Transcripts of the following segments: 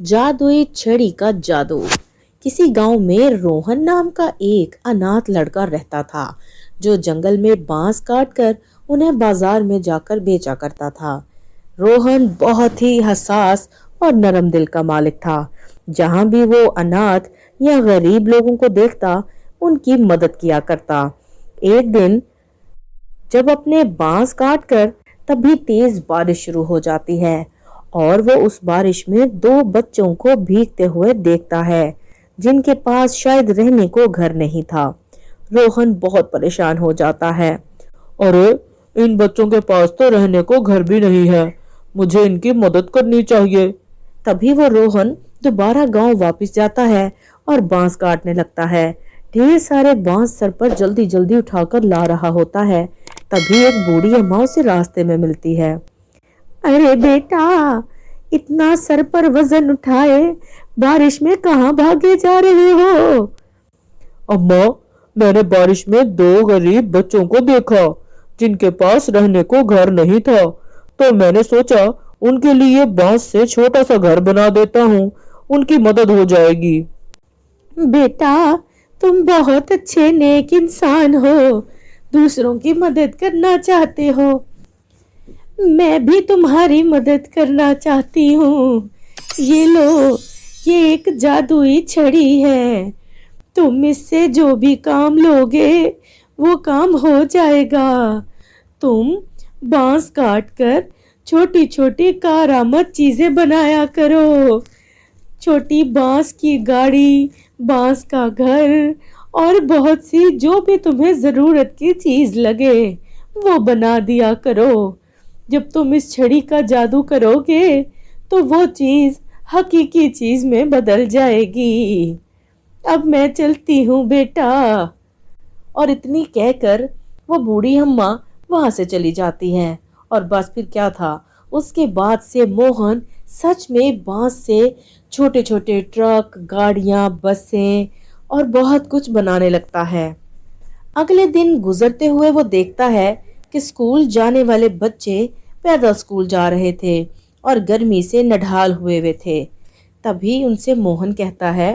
जादुई छड़ी का जादू। किसी गांव में रोहन नाम का एक अनाथ लड़का रहता था जो जंगल में बांस काटकर उन्हें बाजार में जाकर बेचा करता था। रोहन बहुत ही हसास और नरम दिल का मालिक था। जहां भी वो अनाथ या गरीब लोगों को देखता उनकी मदद किया करता। एक दिन जब अपने बांस काटकर तभी तेज बारिश शुरू हो जाती है और वो उस बारिश में दो बच्चों को भीगते हुए देखता है जिनके पास शायद रहने को घर नहीं था। रोहन बहुत परेशान हो जाता है। अरे, इन बच्चों के पास तो रहने को घर भी नहीं है। मुझे इनकी मदद करनी चाहिए। तभी वो रोहन दोबारा गांव वापस जाता है और बांस काटने लगता है। ढेर सारे बांस सर पर जल्दी जल्दी उठाकर ला रहा होता है। तभी एक बूढ़ी अम्मा उसे रास्ते में मिलती है। अरे बेटा, इतना सर पर वजन उठाए बारिश में कहाँ भागे जा रहे हो? अम्मा, मैंने बारिश में दो गरीब बच्चों को देखा जिनके पास रहने को घर नहीं था, तो मैंने सोचा उनके लिए बांस से छोटा सा घर बना देता हूँ। उनकी मदद हो जाएगी। बेटा, तुम बहुत अच्छे नेक इंसान हो, दूसरों की मदद करना चाहते हो। मैं भी तुम्हारी मदद करना चाहती हूँ। ये लो, ये एक जादुई छड़ी है। तुम इससे जो भी काम लोगे वो काम हो जाएगा। तुम बांस काट कर छोटी छोटी कारामद चीजें बनाया करो। छोटी बांस की गाड़ी, बांस का घर और बहुत सी जो भी तुम्हें जरूरत की चीज लगे वो बना दिया करो। जब तुम इस छड़ी का जादू करोगे तो वो चीज हकीकी चीज में बदल जाएगी। अब मैं चलती हूँ बेटा। और इतनी कहकर वो बूढ़ी अम्मा वहां से चली जाती है। और बस फिर क्या था, उसके बाद से मोहन सच में बांस से छोटे छोटे ट्रक, गाड़ियां, बसें और बहुत कुछ बनाने लगता है। अगले दिन गुजरते हुए वो देखता है कि स्कूल जाने वाले बच्चे पैदल स्कूल जा रहे थे और गर्मी से नढाल हुए वे थे। तभी उनसे मोहन कहता है,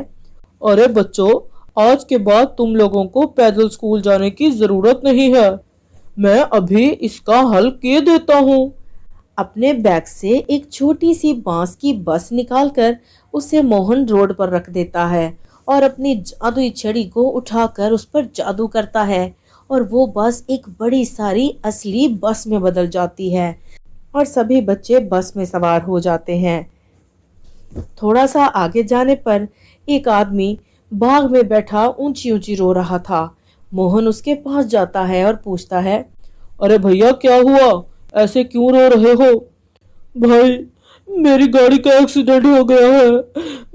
अरे बच्चों, आज के बाद तुम लोगों को पैदल स्कूल जाने की जरूरत नहीं है। मैं अभी इसका हल किए देता हूँ। अपने बैग से एक छोटी सी बांस की बस निकालकर उसे मोहन रोड पर रख देता है और अपनी जादुई छड़ी को उठाकर उस पर जादू करता है और वो बस एक बड़ी सारी असली बस में बदल जाती है और सभी बच्चे बस में सवार हो जाते हैं। थोड़ा सा आगे जाने पर एक आदमी बाग में बैठा ऊंची ऊंची रो रहा था। मोहन उसके पास जाता है और पूछता है, अरे भैया, क्या हुआ? ऐसे क्यों रो रहे हो? भाई, मेरी गाड़ी का एक्सीडेंट हो गया है।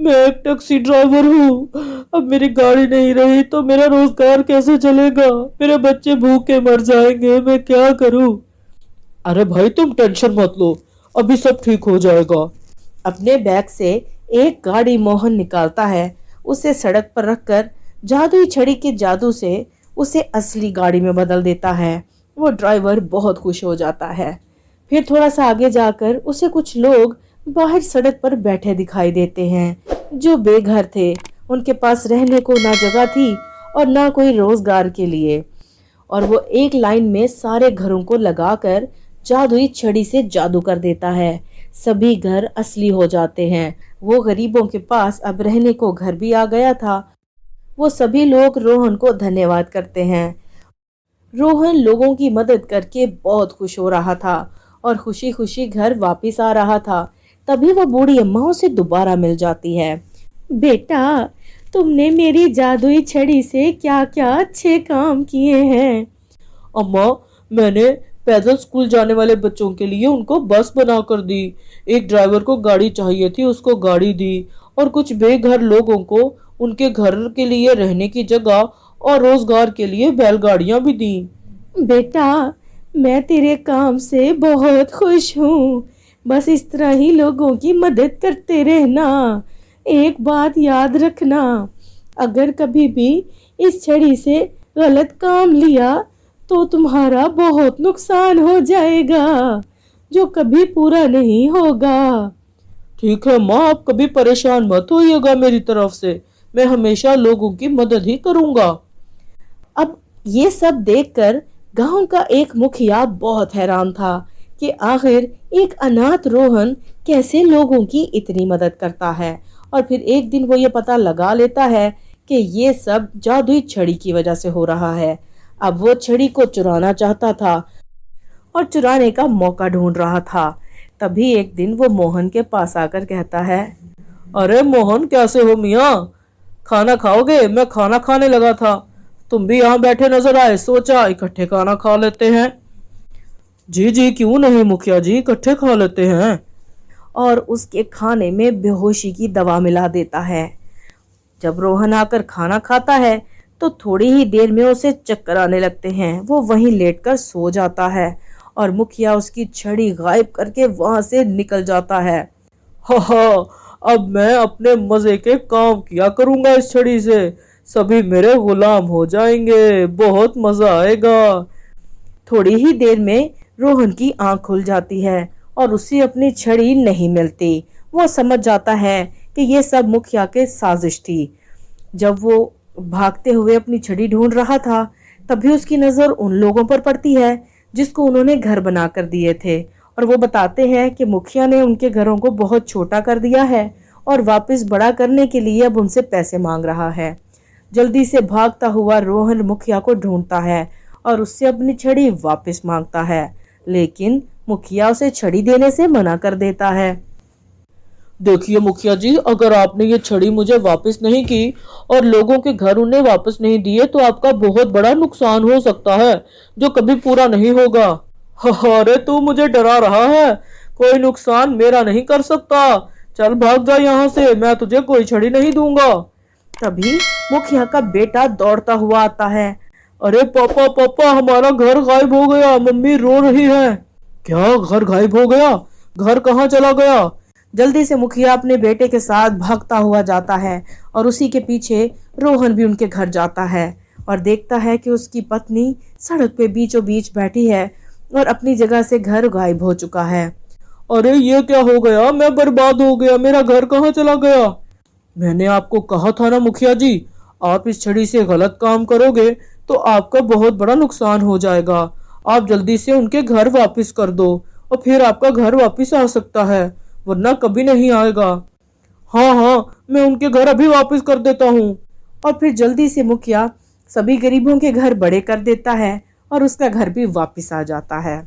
मैं एक टैक्सी ड्राइवर हूँ। अब मेरी गाड़ी नहीं रही तो मेरा रोजगार कैसे चलेगा? मेरे बच्चे भूखे मर जाएंगे। मैं क्या करूँ? अरे भाई, तुम टेंशन मत लो, अभी सब ठीक हो जाएगा। अपने बैग से एक गाड़ी मोहन निकालता है। उसे सड़क पर रखकर जादुई छड़ी के जादू से उसे असली गाड़ी में बदल देता है। वो ड्राइवर बहुत खुश हो जाता है। फिर थोड़ा सा आगे जाकर उसे कुछ लोग बाहर सड़क पर बैठे दिखाई देते हैं जो बेघर थे। उनके पास रहने को ना जगह थी और ना कोई रोजगार के लिए। और वो एक लाइन में सारे घरों को लगाकर जादुई छड़ी से जादू कर देता है। सभी घर असली हो जाते हैं। वो गरीबों के पास अब रहने को घर भी आ गया था। वो सभी लोग रोहन को धन्यवाद करते हैं। रोहन लोगों की मदद करके बहुत खुश हो रहा था और खुशी खुशी घर वापस आ रहा था। तभी वो बूढ़ी अम्मा उसे दोबारा मिल जाती है। बेटा, तुमने मेरी जादुई छड़ी से क्या क्या अच्छे काम किए हैं। अम्मा, मैंने पैदल स्कूल जाने वाले बच्चों के लिए उनको बस बना कर दी। एक ड्राइवर को गाड़ी चाहिए थी, उसको गाड़ी दी। और कुछ बेघर लोगों को उनके घर के लिए रहने की जगह और रोजगार के लिए बैलगाड़ियां भी दी। बेटा, मैं तेरे काम से बहुत खुश हूँ। बस इस तरह ही लोगों की मदद करते रहना। एक बात याद रखना, अगर कभी भी इस छड़ी से गलत काम लिया तो तुम्हारा बहुत नुकसान हो जाएगा जो कभी पूरा नहीं होगा। ठीक है माँ, आप कभी परेशान मत होइएगा मेरी तरफ से, मैं हमेशा लोगों की मदद ही करूंगा। अब ये सब देखकर गांव का एक मुखिया बहुत हैरान था कि आखिर एक अनाथ रोहन कैसे लोगों की इतनी मदद करता है। और फिर एक दिन वो ये पता लगा लेता है कि ये सब जादुई छड़ी की वजह से हो रहा है। अब वो छड़ी को चुराना चाहता था और चुराने का मौका ढूंढ रहा था। तभी एक दिन वो मोहन के पास आकर कहता है, अरे मोहन, कैसे हो मियाँ? खाना खाओगे? मैं खाना खाने लगा था, तुम भी यहाँ बैठे नजर आए, सोचा इकट्ठे खाना खा लेते हैं। जी जी, क्यों नहीं मुखिया जी, इकट्ठे खा लेते हैं। और उसके खाने में बेहोशी की दवा मिला देता है। जब रोहन आकर खाना खाता है तो थोड़ी ही देर में उसे चक्कर आने लगते हैं। वो वहीं लेटकर सो जाता है और मुखिया उसकी छड़ी गायब करके वहां से निकल जाता है। हा, अब मैं अपने मजे के काम किया करूंगा इस छड़ी से, सभी मेरे गुलाम हो जाएंगे, बहुत मजा आएगा। थोड़ी ही देर में रोहन की आंख खुल जाती है और उसे अपनी छड़ी नहीं मिलती। वो समझ जाता है कि ये सब मुखिया के साजिश थी। जब वो भागते हुए अपनी छड़ी ढूंढ रहा था तभी उसकी नजर उन लोगों पर पड़ती है जिसको उन्होंने घर बनाकर दिए थे। और वो बताते हैं कि मुखिया ने उनके घरों को बहुत छोटा कर दिया है और वापस बड़ा करने के लिए अब उनसे पैसे मांग रहा है। जल्दी से भागता हुआ रोहन मुखिया को ढूंढता है और उससे अपनी छड़ी वापस मांगता है, लेकिन मुखिया उसे छड़ी देने से मना कर देता है। देखिए मुखिया जी, अगर आपने ये छड़ी मुझे वापस नहीं की और लोगों के घर उन्हें वापस नहीं दिए तो आपका बहुत बड़ा नुकसान हो सकता है, जो कभी पूरा नहीं होगा। अरे तू मुझे डरा रहा है, कोई नुकसान मेरा नहीं कर सकता, चल भाग जा यहाँ से, मैं तुझे कोई छड़ी नहीं दूंगा। तभी मुखिया का बेटा दौड़ता हुआ आता है। अरे पापा पापा, हमारा घर गायब हो गया, मम्मी रो रही है। क्या, घर गायब हो गया? घर कहाँ चला गया? जल्दी से मुखिया अपने बेटे के साथ भागता हुआ जाता है और उसी के पीछे रोहन भी उनके घर जाता है और देखता है कि उसकी पत्नी सड़क पे बीचों बीच बैठी है और अपनी जगह से घर गायब हो चुका है। अरे ये क्या हो गया, मैं बर्बाद हो गया, मेरा घर कहाँ चला गया? मैंने आपको कहा था ना मुखिया जी, आप इस छड़ी से गलत काम करोगे तो आपका बहुत बड़ा नुकसान हो जाएगा। आप जल्दी से उनके घर वापस कर दो और फिर आपका घर वापस आ सकता है, वरना कभी नहीं आएगा। हाँ हाँ, मैं उनके घर अभी वापस कर देता हूँ। और फिर जल्दी से मुखिया सभी गरीबों के घर बड़े कर देता है और उसका घर भी वापस आ जाता है।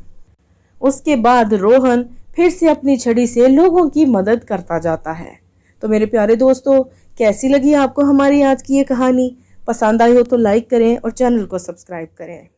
उसके बाद रोहन फिर से अपनी छड़ी से लोगों की मदद करता जाता है। तो मेरे प्यारे दोस्तों, कैसी लगी आपको हमारी आज की ये कहानी? पसंद आई हो तो लाइक करें और चैनल को सब्सक्राइब करें।